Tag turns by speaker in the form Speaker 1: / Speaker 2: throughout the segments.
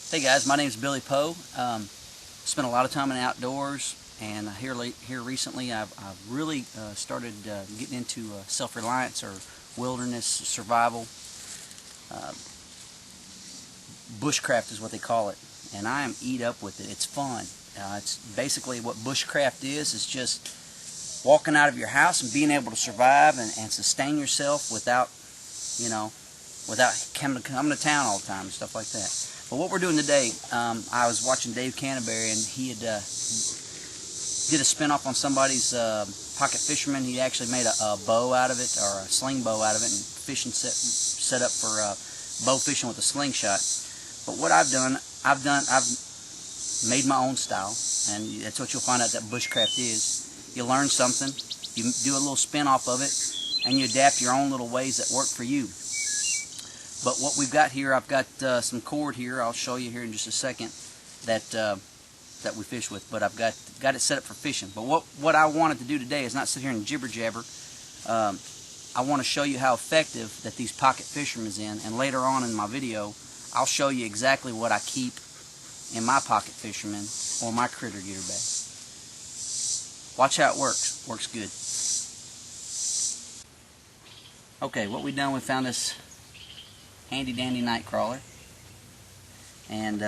Speaker 1: Hey guys, my name is Billy Poe. Spent a lot of time in the outdoors, and here recently I've really started getting into self-reliance or wilderness survival. Uh, Bushcraft is what they call it, and I am eat up with it. It's fun. It's basically what bushcraft is. It's just walking out of your house and being able to survive and sustain yourself without, without coming to town all the time and stuff like that. But what we're doing today, I was watching Dave Canterbury, and he had did a spin-off on somebody's pocket fisherman. He actually made a bow out of it, or a sling bow out of it, and fishing set up for bow fishing with a slingshot. But what I've made my own style, and that's what you'll find out that bushcraft is. You learn something, you do a little spin-off of it, and you adapt your own little ways that work for you. But what we've got here, I've got some cord here. I'll show you here in just a second that we fish with. But I've got it set up for fishing. But what I wanted to do today is not sit here and jibber jabber. I want to show you how effective that these pocket fishermen is in. And later on in my video, I'll show you exactly what I keep in my pocket fisherman or my critter getter bag. Watch how it works. Works good. Okay, what we've done, we found this handy dandy night crawler, and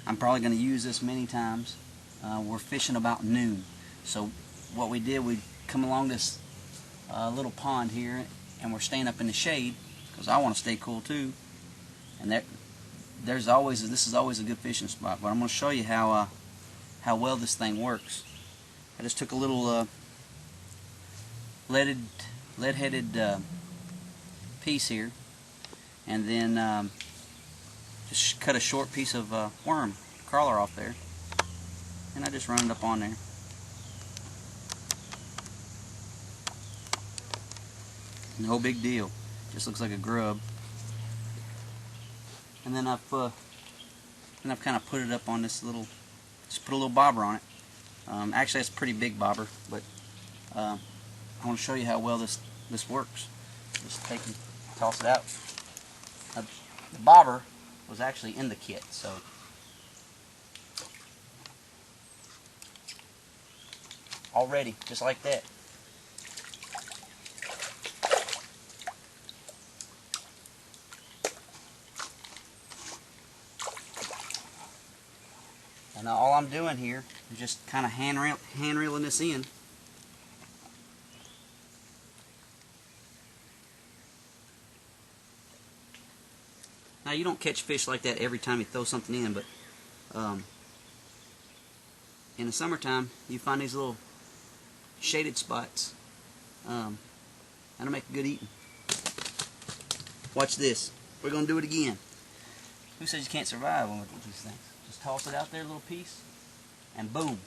Speaker 1: I'm probably going to use this many times. We're fishing about noon, so what we did, we come along this little pond here, and we're staying up in the shade because I want to stay cool too. And this is always a good fishing spot. But I'm going to show you how well this thing works. I just took a little lead-headed piece here, and then just cut a short piece of worm crawler off there, and I just run it up on there. No big deal, just looks like a grub. And then I've kind of put it up on this little, just put a little bobber on it. Actually, it's a pretty big bobber, but I want to show you how well this works. Just take and toss it out. The bobber was actually in the kit, so already, just like that. And now all I'm doing here is just kind of hand reeling this in. Now, you don't catch fish like that every time you throw something in, but in the summertime, you find these little shaded spots. That'll make good eating. Watch this. We're going to do it again. Who says you can't survive on these things? Just toss it out there, a little piece, and boom.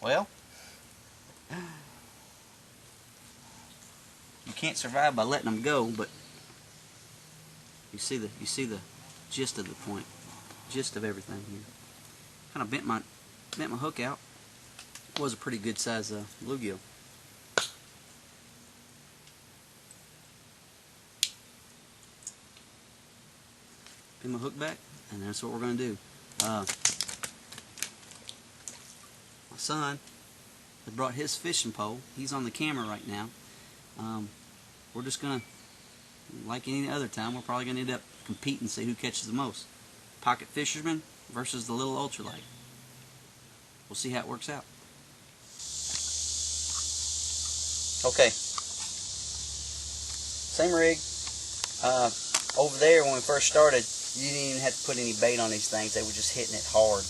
Speaker 1: Well, you can't survive by letting them go, but you see the gist of the point, gist of everything here. Kind of bent my hook out. It was a pretty good size bluegill. Pin my hook back, and that's what we're going to do. My son has brought his fishing pole. He's on the camera right now. We're just going to, like any other time, we're probably going to end up competing and see who catches the most. Pocket fisherman versus the little ultralight. We'll see how it works out. Okay. Same rig. Over there when we first started, you didn't even have to put any bait on these things. They were just hitting it hard.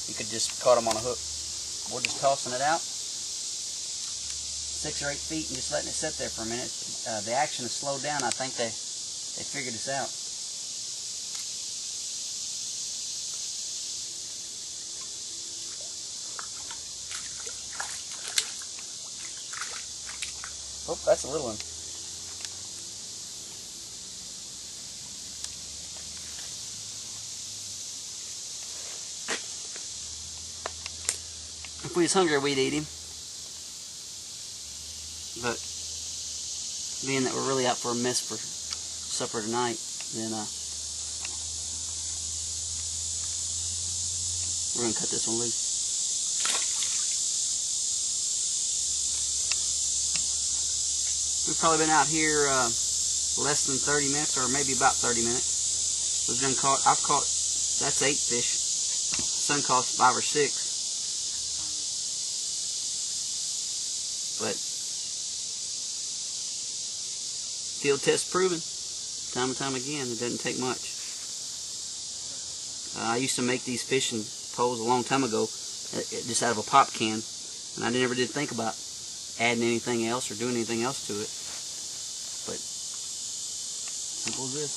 Speaker 1: You could just caught them on a hook. We're just tossing it out 6 or 8 feet and just letting it sit there for a minute. The action has slowed down. I think they figured this out. Oh, that's a little one. If we was hungry, we'd eat him. But being that we're really out for a mess for supper tonight, then we're gonna cut this one loose. We've probably been out here less than 30 minutes, or maybe about 30 minutes. We've done caught. I've caught. That's 8 fish. Son caught 5 or 6. But field test proven, time and time again, it doesn't take much. I used to make these fishing poles a long time ago, just out of a pop can, and I never did think about adding anything else or doing anything else to it. But simple as this.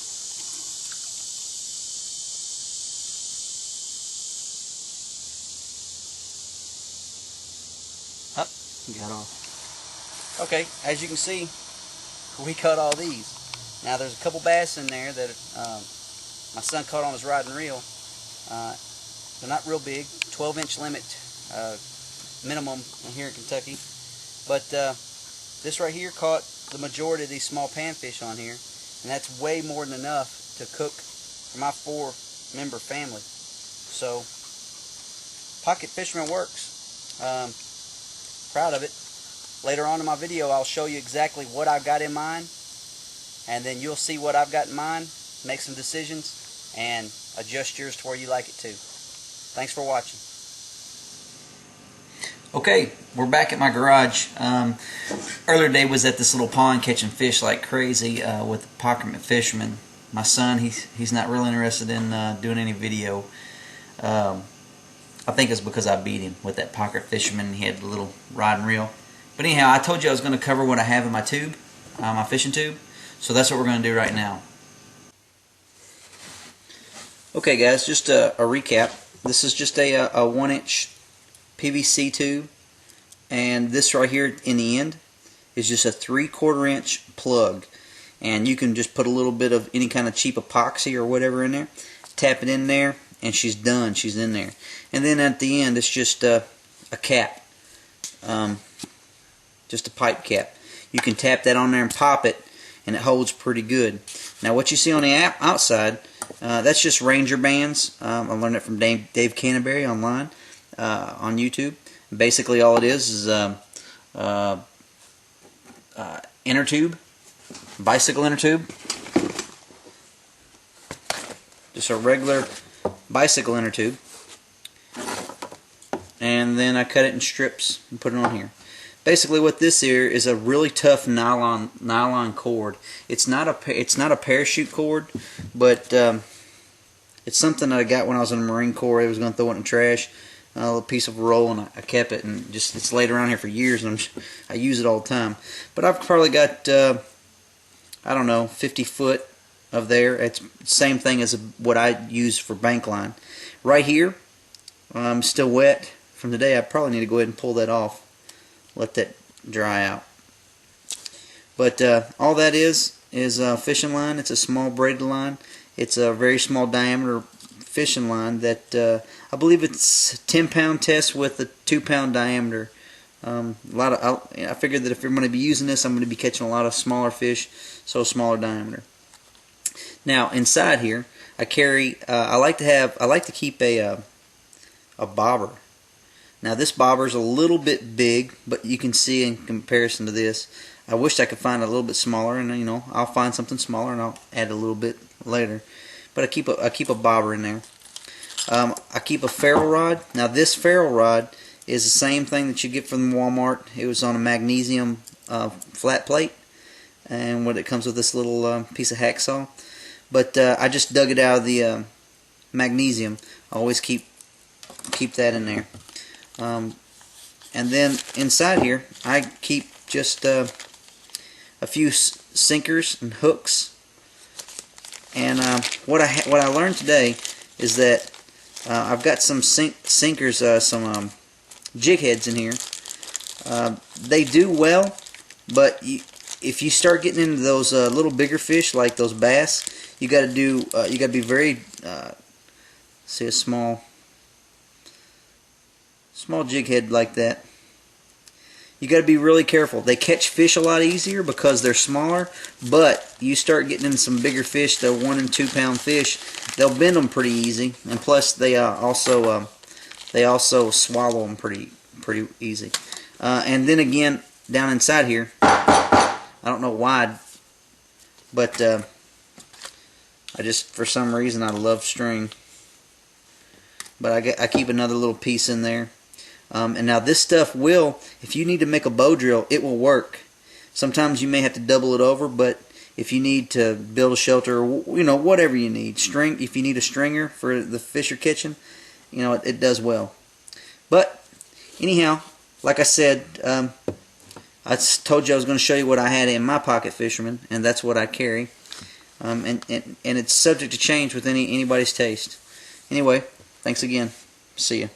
Speaker 1: Up, got off. Okay, as you can see, we caught all these. Now there's a couple bass in there that my son caught on his rod and reel. They're not real big, 12-inch limit minimum here in Kentucky. But this right here caught the majority of these small panfish on here, and that's way more than enough to cook for my 4-member family. So pocket fisherman works. Proud of it. Later on in my video, I'll show you exactly what I've got in mind, and then you'll see what I've got in mind, make some decisions, and adjust yours to where you like it too. Thanks for watching.
Speaker 2: Okay, we're back at my garage. Earlier today was at this little pond catching fish like crazy with the pocket fisherman. My son, he's not really interested in doing any video. I think it's because I beat him with that pocket fisherman. He had the little rod and reel. But anyhow, I told you I was going to cover what I have in my tube, my fishing tube. So that's what we're going to do right now. Okay guys, just a recap. This is just a 1-inch PVC tube, and this right here in the end is just a 3/4 inch plug, and you can just put a little bit of any kind of cheap epoxy or whatever in there, tap it in there, and she's done. She's in there. And then at the end it's just a cap, just a pipe cap. You can tap that on there and pop it, and it holds pretty good. Now what you see on the outside, that's just Ranger bands. I learned it from Dave Canterbury online on YouTube. Basically all it is inner tube, bicycle inner tube, just a regular bicycle inner tube, and then I cut it in strips and put it on here. Basically what this here is a really tough nylon cord. It's not a parachute cord, but it's something that I got when I was in the Marine Corps. I was going to throw it in the trash, a little piece of roll, and I kept it, and just it's laid around here for years, and I use it all the time. But I've probably got I don't know, 50 foot of there. It's the same thing as what I use for bank line. Right here, I'm still wet from today. I probably need to go ahead and pull that off. Let that dry out. But all that is fishing line. It's a small braided line. It's a very small diameter fishing line that I believe it's 10-pound test with a 2-pound diameter. I figured that if I'm going to be using this, I'm going to be catching a lot of smaller fish, so smaller diameter. Now inside here, I carry. I like to keep a bobber. Now this bobber is a little bit big, but you can see in comparison to this, I wish I could find a little bit smaller, and I'll find something smaller and I'll add a little bit later. But I keep a bobber in there. I keep a ferrule rod. Now this ferrule rod is the same thing that you get from Walmart. It was on a magnesium flat plate, and what it comes with this little piece of hacksaw. But I just dug it out of the magnesium. I always keep that in there. And then inside here I keep just a few sinkers and hooks. And what I learned today is that I've got some sinkers, some jig heads in here. They do well, but if you start getting into those little bigger fish like those bass, you got to be very see a small jig head like that. You got to be really careful. They catch fish a lot easier because they're smaller, but you start getting in some bigger fish, the 1 and 2 pound fish, they'll bend them pretty easy, and plus they also swallow them pretty easy. And then again, down inside here, I don't know why, but I just, for some reason, I love string. But I keep another little piece in there. And now this stuff will, if you need to make a bow drill, it will work. Sometimes you may have to double it over, but if you need to build a shelter, or, you know, whatever you need, string. If you need a stringer for the fish you're catching, you know, it does well. But anyhow, like I said, I told you I was going to show you what I had in my pocket fisherman, and that's what I carry. And it's subject to change with anybody's taste. Anyway, thanks again. See ya.